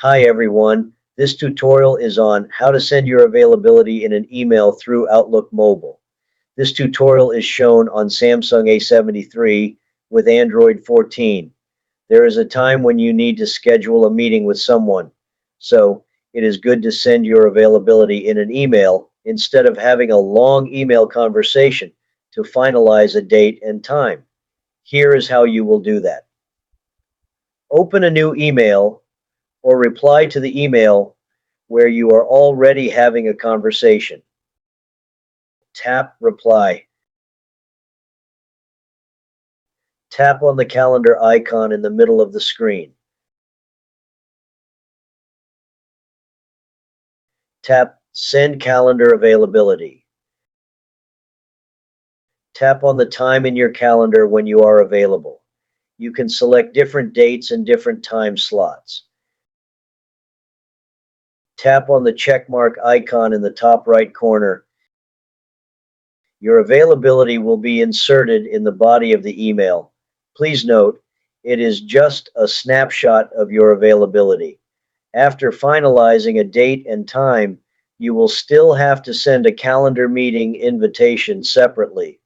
Hi everyone, this tutorial is on how to send your availability in an email through Outlook Mobile. This tutorial is shown on Samsung A73 with Android 14. There is a time when you need to schedule a meeting with someone, so it is good to send your availability in an email instead of having a long email conversation to finalize a date and time. Here is how you will do that. Open a new email or reply to the email where you are already having a conversation. Tap Reply. Tap on the calendar icon in the middle of the screen. Tap Send Calendar Availability. Tap on the time in your calendar when you are available. You can select different dates and different time slots. Tap on the checkmark icon in the top right corner. Your availability will be inserted in the body of the email. Please note, it is just a snapshot of your availability. After finalizing a date and time, you will still have to send a calendar meeting invitation separately.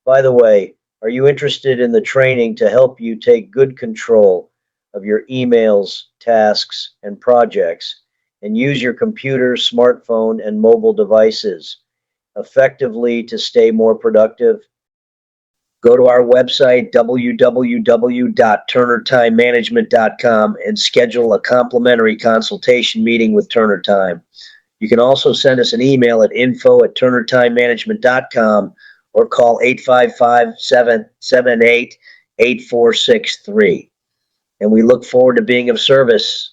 By the way, are you interested in the training to help you take good control of your emails, tasks, and projects, and use your computer, smartphone, and mobile devices effectively to stay more productive? Go to our website, www.turnertimemanagement.com, and schedule a complimentary consultation meeting with Turner Time. You can also send us an email at info@turnertimemanagement.com or call 855-778-8463. And we look forward to being of service.